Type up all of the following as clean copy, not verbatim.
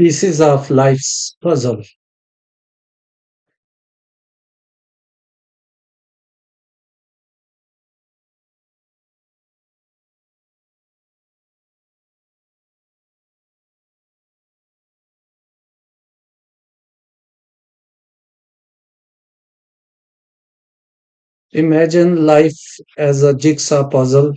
Pieces of life's puzzle. Imagine life as a jigsaw puzzle.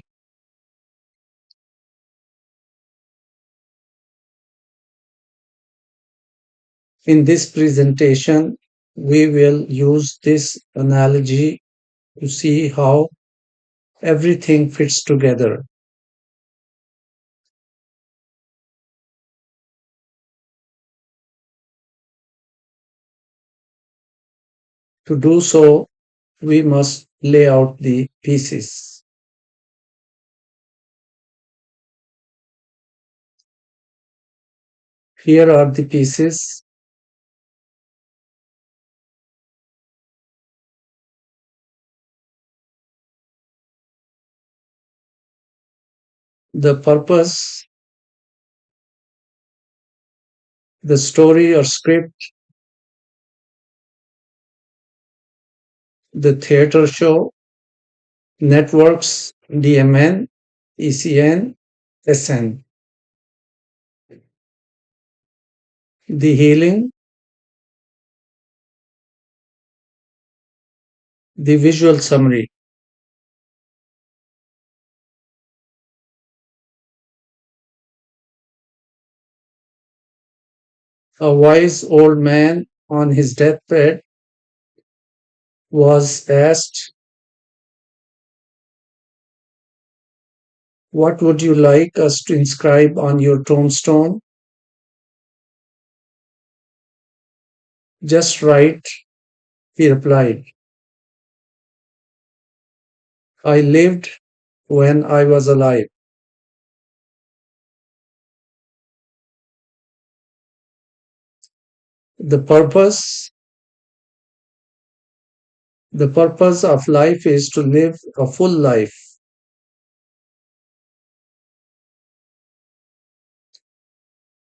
In this presentation, we will use this analogy to see how everything fits together. To do so, we must lay out the pieces. Here are the pieces. The purpose, the story or script, the theater show, networks, DMN, ECN, SN. The healing, the visual summary. A wise old man on his deathbed was asked, "What would you like us to inscribe on your tombstone?" "Just write," he replied. "I lived when I was alive." The purpose the purpose of life is to live a full life.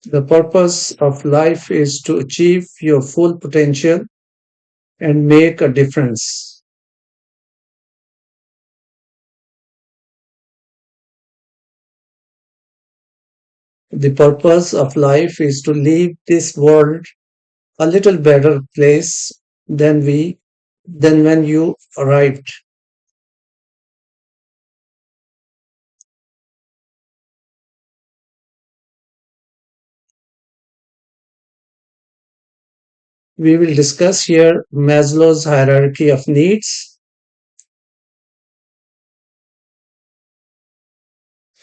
The purpose of life is to achieve your full potential and make a difference. The purpose of life is to leave this world a little better place than when you arrived. We will discuss here Maslow's hierarchy of needs.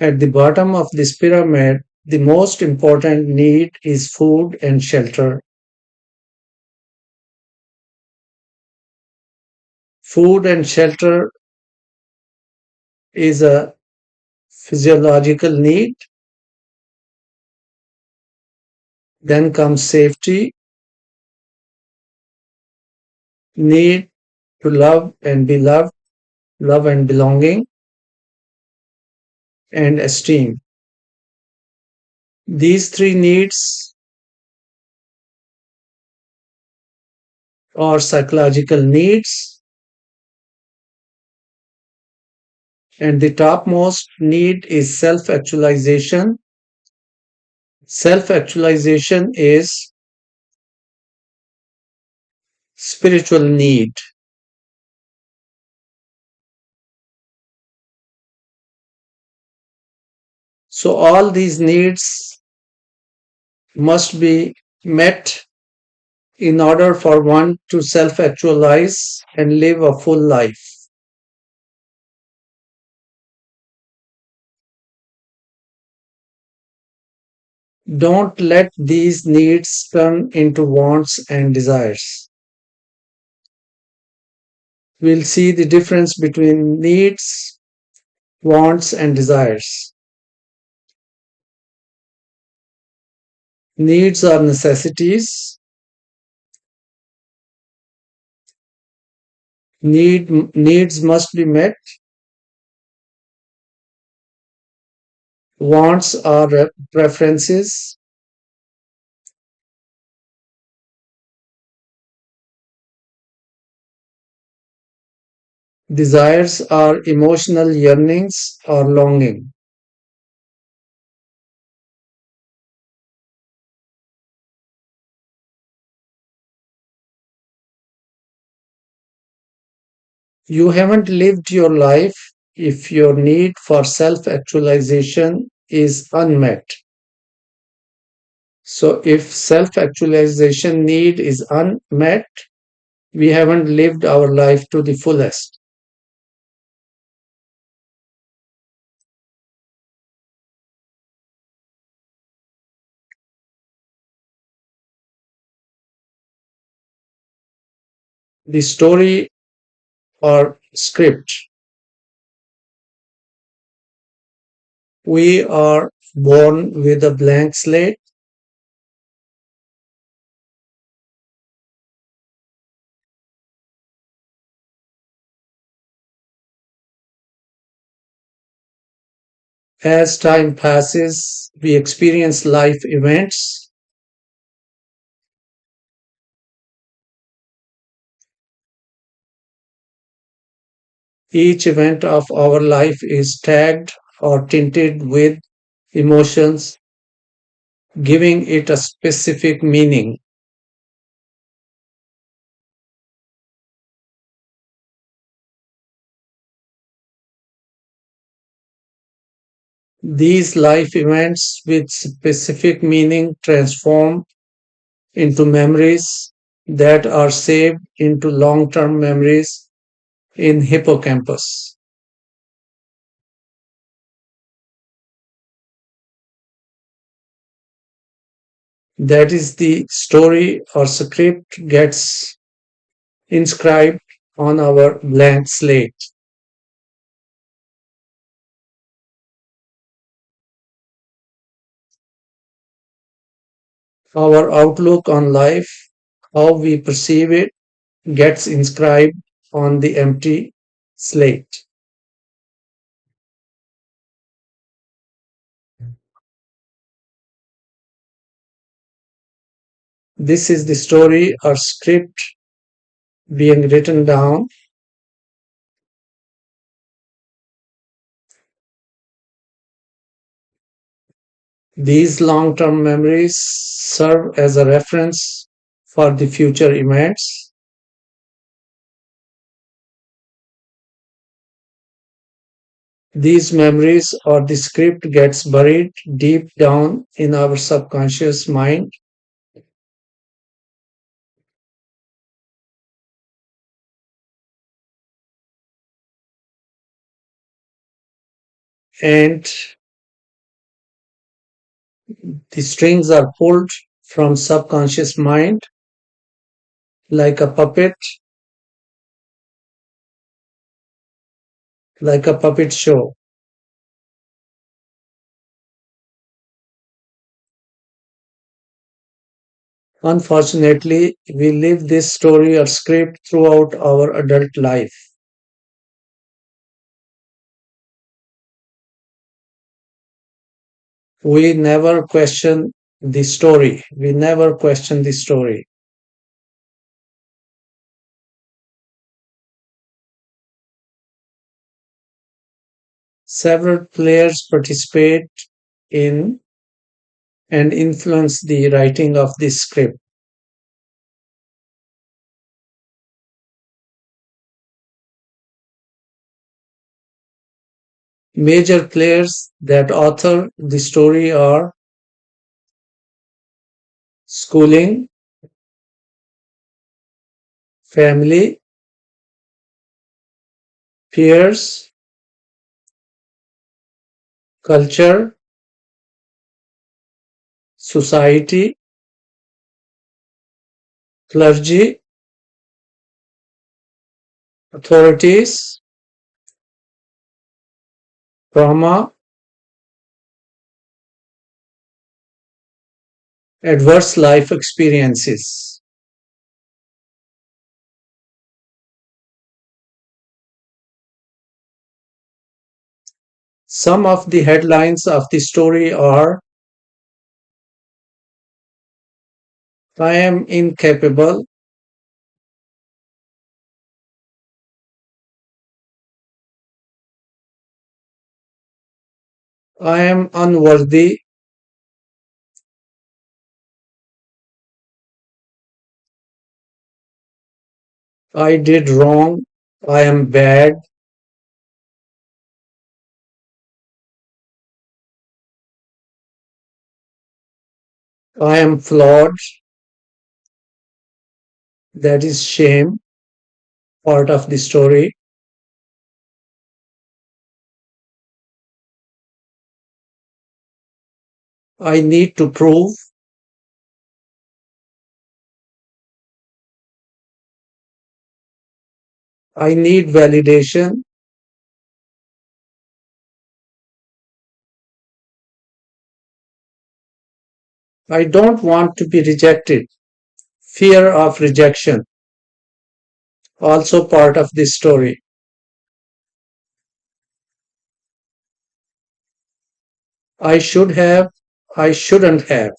At the bottom of this pyramid, the most important need is food and shelter. Food and shelter is a physiological need. Then comes safety, need to love and be loved, love and belonging, and esteem. These three needs are psychological needs, and the topmost need is self actualization. Self actualization is spiritual need. So, all these needs must be met in order for one to self actualize and live a full life. Don't let these needs turn into wants and desires. We'll see the difference between needs, wants, and desires. Needs are necessities. Needs must be met. Wants are preferences. Desires are emotional yearnings or longing. You haven't lived your life if your need for self actualization is unmet. So, if self actualization need is unmet, we haven't lived our life to the fullest. The story or script. We are born with a blank slate. As time passes, we experience life events. Each event of our life is tagged or tinted with emotions, giving it a specific meaning. These life events with specific meaning transform into memories that are saved into long term memories in hippocampus. That is the story or script gets inscribed on our blank slate. Our outlook on life, how we perceive it, gets inscribed on the empty slate. This is the story or script being written down. These long term memories serve as a reference for the future events. These memories or the script gets buried deep down in our subconscious mind, and the strings are pulled from subconscious mind like a puppet show. Unfortunately, we live this story or script throughout our adult life. We never question the story. We never question the story. Several players participate in and influence the writing of this script. Major players that author the story are schooling, family, peers, culture, society, clergy, authorities, trauma, adverse life experiences. Some of the headlines of the story are: I am incapable, I am unworthy. I did wrong. I am bad. I am flawed. That is shame, part of the story. I need to prove. I need validation. I don't want to be rejected. Fear of rejection, also part of this story. I should have, I shouldn't have.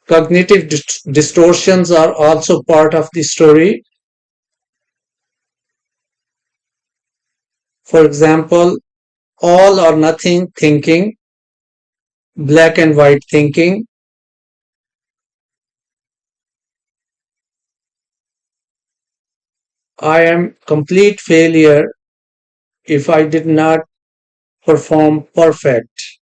Cognitive distortions are also part of the story. For example, all or nothing thinking, black and white thinking. I am complete failure if I did not perform perfect.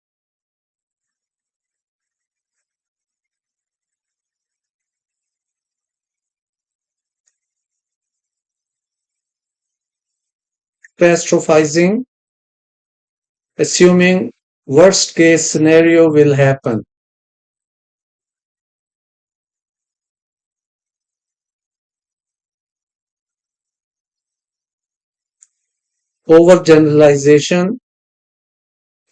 Catastrophizing, assuming worst case scenario will happen. Overgeneralization,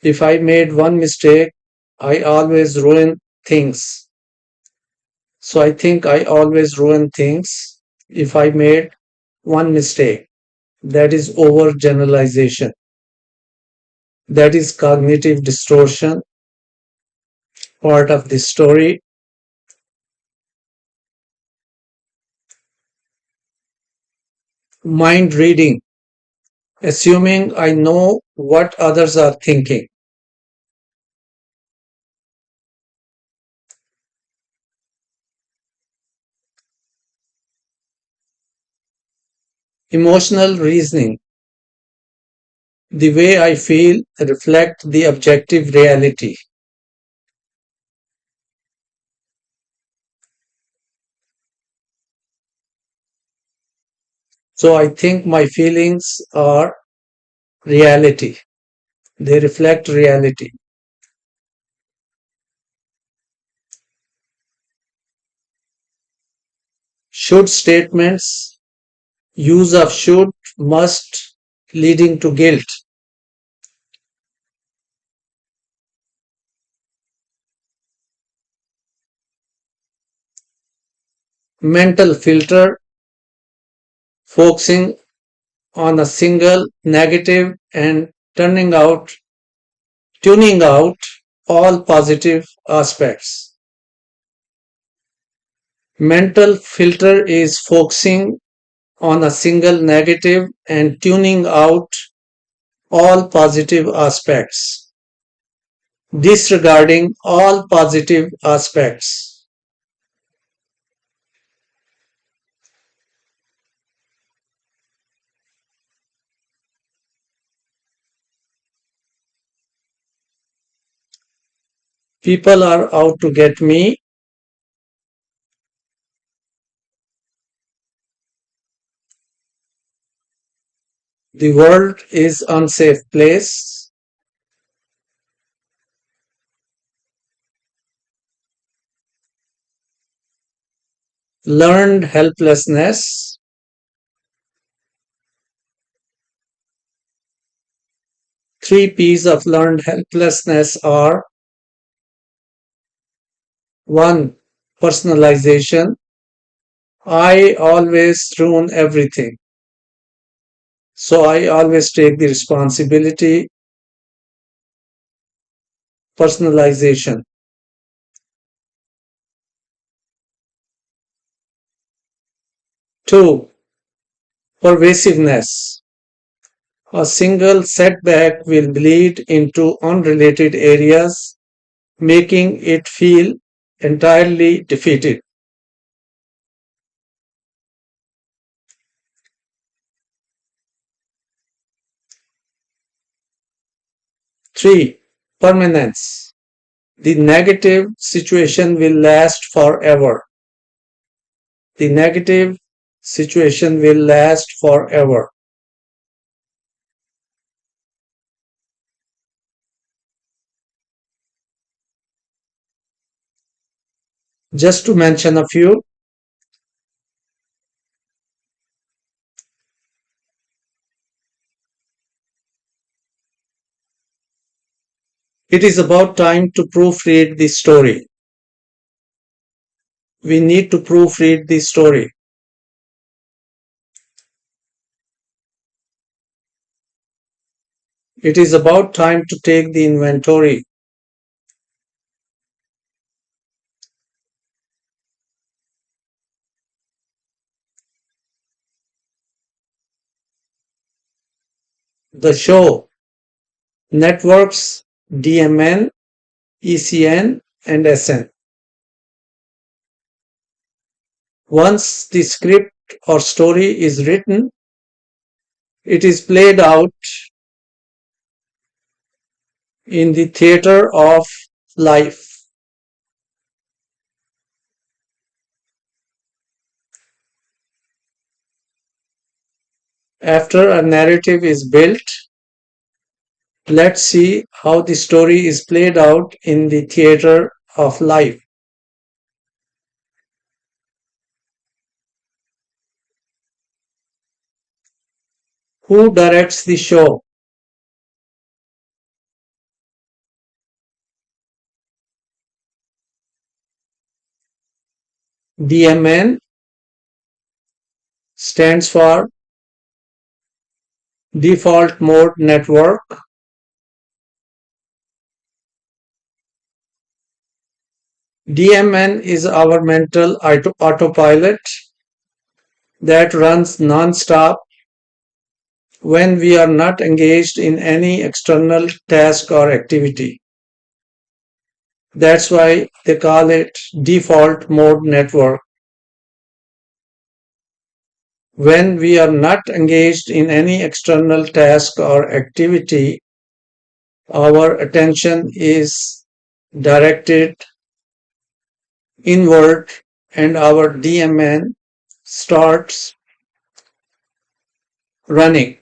if I made one mistake, I always ruin things. So I think I always ruin things if I made one mistake. That is overgeneralization. That is cognitive distortion, part of the story. Mind reading, assuming I know what others are thinking. Emotional reasoning, the way I feel reflect the objective reality. So I think my feelings are reality. They reflect reality. Should statements, use of should, must, leading to guilt. Mental filter, focusing on a single negative and tuning out all positive aspects. Mental filter is focusing on a single negative and tuning out all positive aspects, disregarding all positive aspects. People are out to get me. The world is unsafe place. Learned helplessness. Three P's of learned helplessness are: one, personalization. I always ruin everything. So I always take the responsibility. Personalization. 2. Pervasiveness. A single setback will bleed into unrelated areas, making it feel entirely defeated. 3. Permanence. The negative situation will last forever. The negative situation will last forever. Just to mention a few, it is about time to proofread the story. We need to proofread the story. It is about time to take the inventory. The show, networks, DMN, ECN, and SN. Once the script or story is written, it is played out in the theater of life. After a narrative is built, let's see how the story is played out in the theater of life. Who directs the show? DMN stands for Default Mode Network. DMN is our mental autopilot that runs non-stop when we are not engaged in any external task or activity. That's why they call it default mode network. When we are not engaged in any external task or activity, our attention is directed inward and our DMN starts running,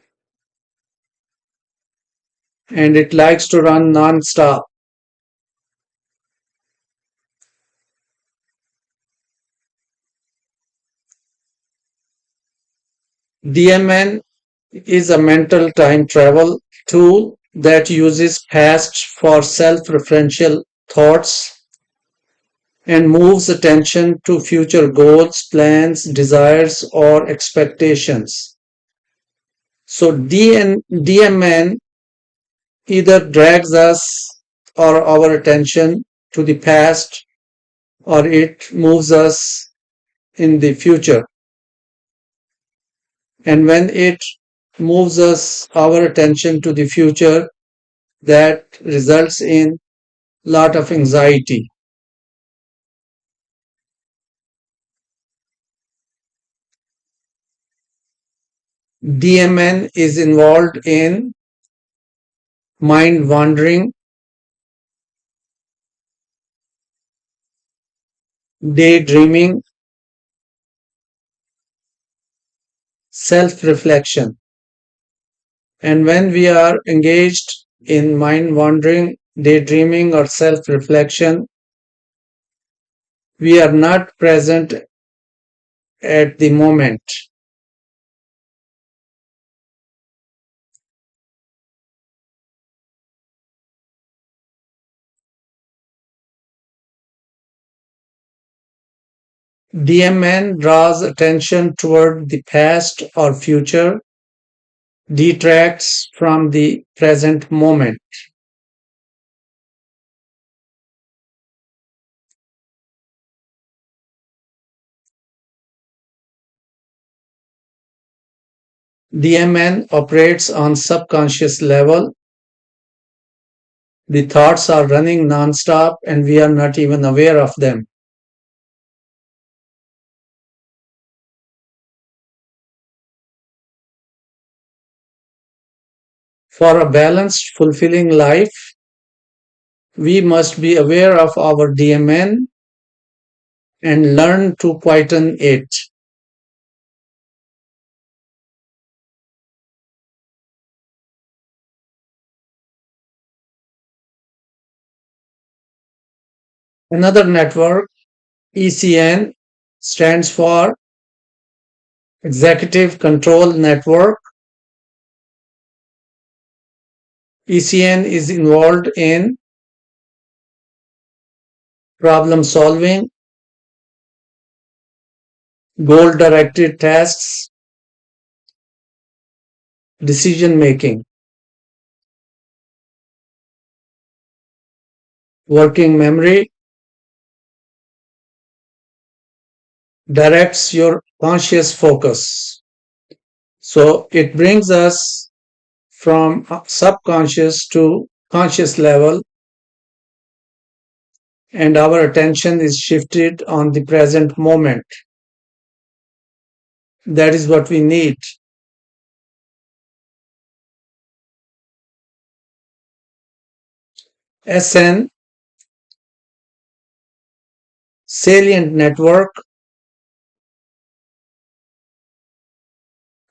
and it likes to run non-stop. DMN is a mental time travel tool that uses past for self-referential thoughts and moves attention to future goals, plans, desires, or expectations. So DMN either drags us or our attention to the past, or it moves us in the future. And when it moves us our attention to the future, that results in lot of anxiety. DMN is involved in mind wandering, daydreaming, self reflection. And when we are engaged in mind wandering, daydreaming, or self reflection, we are not present at the moment. DMN draws attention toward the past or future, detracts from the present moment. DMN operates on subconscious level. The thoughts are running non-stop and we are not even aware of them. For a balanced, fulfilling life, we must be aware of our DMN and learn to quieten it. Another network, ECN, stands for Executive Control Network. ECN is involved in problem solving, goal directed tasks, decision making, working memory, directs your conscious focus. So it brings us from subconscious to conscious level, and our attention is shifted on the present moment. That is what we need. SN, salient network.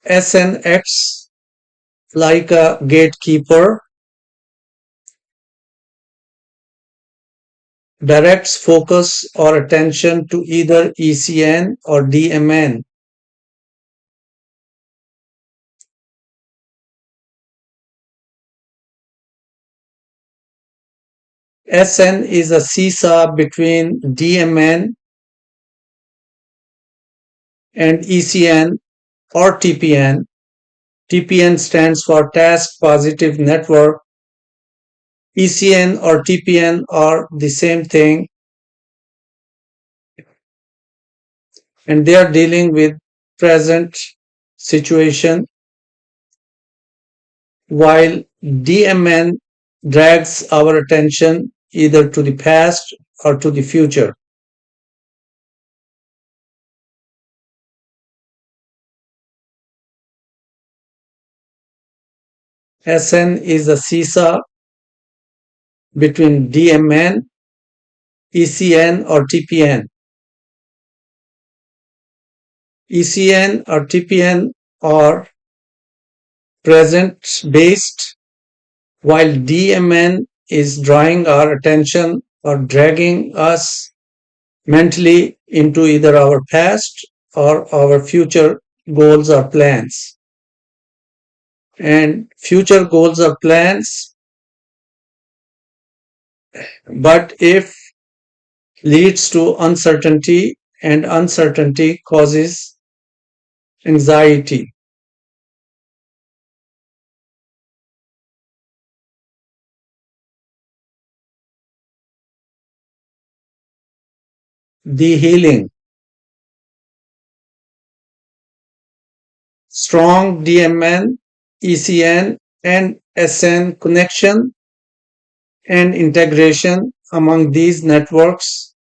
SN acts like a gatekeeper, directs focus or attention to either ECN or DMN. SN is a seesaw between DMN and ECN or TPN. TPN stands for Task Positive Network. ECN or TPN are the same thing, and they are dealing with present situation, while DMN drags our attention either to the past or to the future. SN is a seesaw between DMN, ECN, or TPN. ECN or TPN are present based, while DMN is drawing our attention or dragging us mentally into either our past or our future goals or plans. And future goals or plans, but if leads to uncertainty, and uncertainty causes anxiety. The healing, strong DMN, ECN, and SN connection and integration among these networks,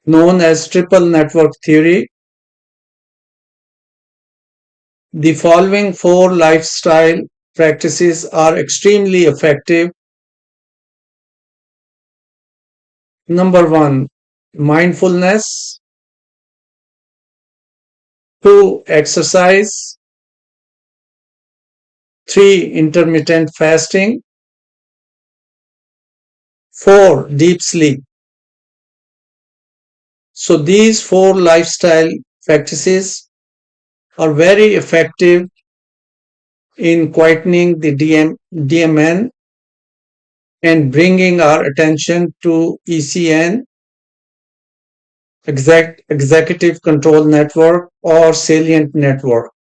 known as triple network theory. The following four lifestyle practices are extremely effective. Number one, mindfulness. Two, exercise. Three, intermittent fasting. Four, deep sleep. So these four lifestyle practices are very effective in quietening the DMN and bringing our attention to ECN, executive control network, or salient network.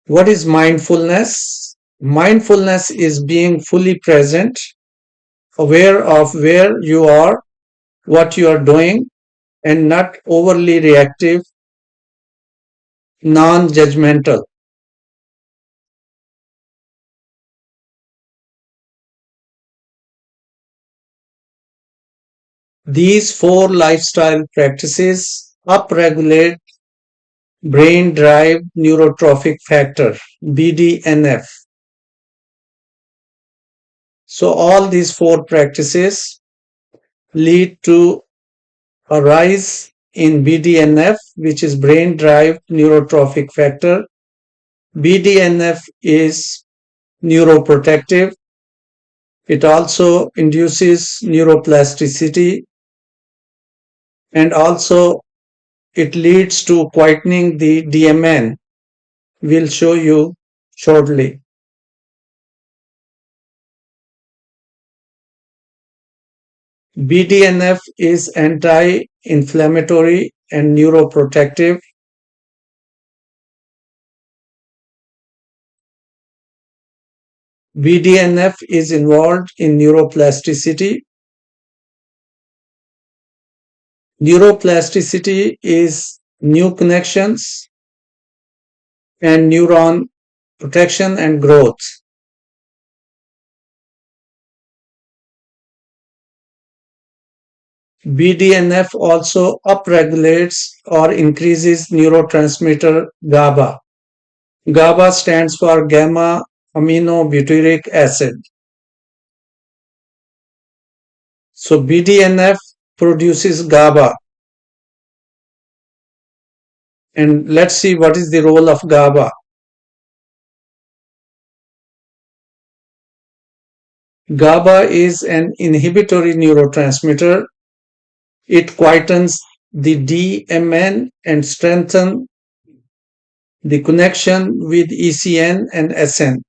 What is mindfulness? Mindfulness is being fully present, aware of where you are, what you are doing, and not overly reactive, non judgmental. These four lifestyle practices upregulate brain derived neurotrophic factor BDNF. So, all these four practices lead to a rise in BDNF, which is brain derived neurotrophic factor. BDNF is neuroprotective. It also induces neuroplasticity, and also it leads to quietening the DMN. We'll show you shortly. BDNF is anti-inflammatory and neuroprotective. BDNF is involved in neuroplasticity. Neuroplasticity is new connections and neuron protection and growth. BDNF also upregulates or increases neurotransmitter GABA. GABA stands for gamma aminobutyric acid. So BDNF produces GABA. And let's see what is the role of GABA. GABA is an inhibitory neurotransmitter. It quietens the DMN and strengthens the connection with ECN and SN.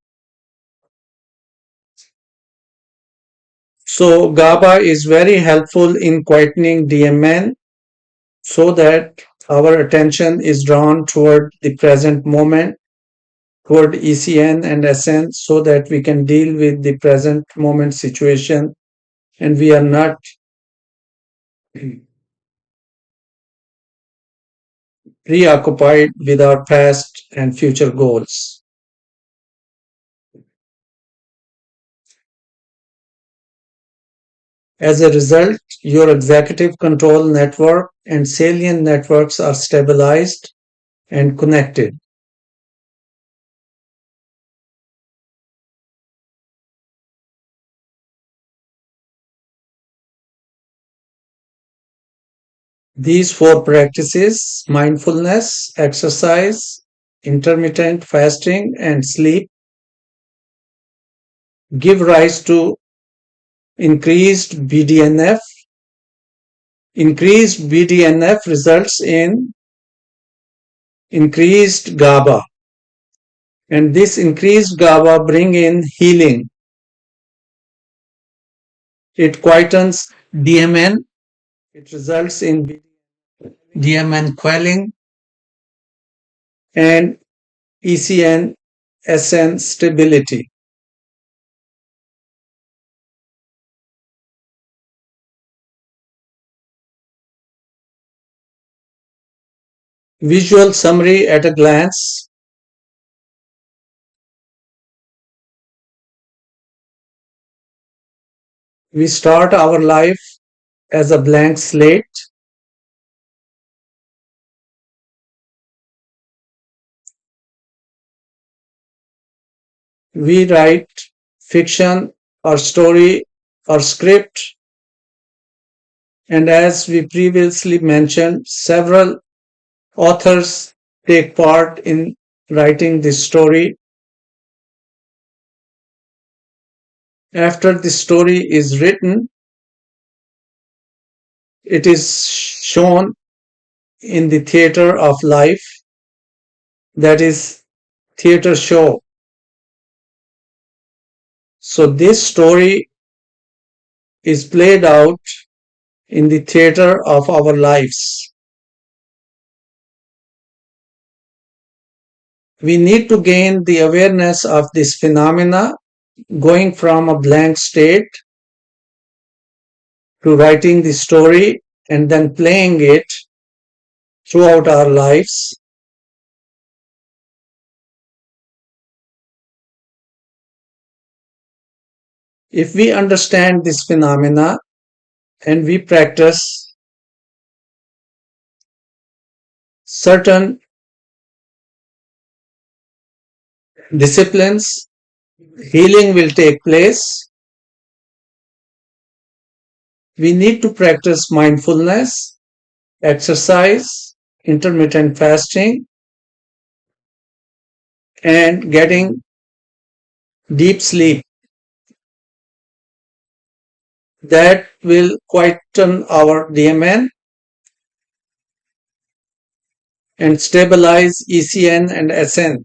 So GABA is very helpful in quietening DMN so that our attention is drawn toward the present moment, toward ECN and SN, so that we can deal with the present moment situation and we are not preoccupied with our past and future goals. As a result, your executive control network and salient networks are stabilized and connected. These four practices mindfulness, exercise, intermittent fasting, and sleep give rise to increased BDNF. Increased BDNF results in increased GABA, and this increased GABA bring in healing. It quietens DMN. It results in DMN quelling and ECN SN stability. Visual summary at a glance. We start our life as a blank slate. We write fiction or story or script, and as we previously mentioned, several authors take part in writing this story. After the story is written, it is shown in the theater of life, that is theater show. So this story is played out in the theater of our lives. We need to gain the awareness of this phenomena, going from a blank state to writing the story and then playing it throughout our lives. If we understand this phenomena and we practice certain disciplines, healing will take place. We need to practice mindfulness, exercise, intermittent fasting, and getting deep sleep. That will quieten our DMN and stabilize ECN and SN.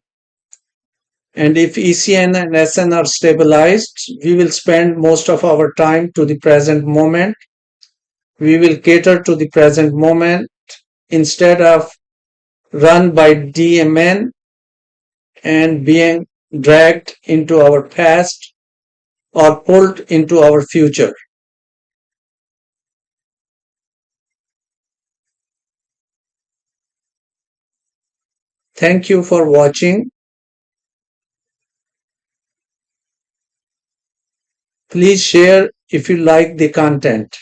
And if ECN and SN are stabilized, we will spend most of our time to the present moment. We will cater to the present moment instead of run by DMN and being dragged into our past or pulled into our future. Thank you for watching. Please share if you like the content.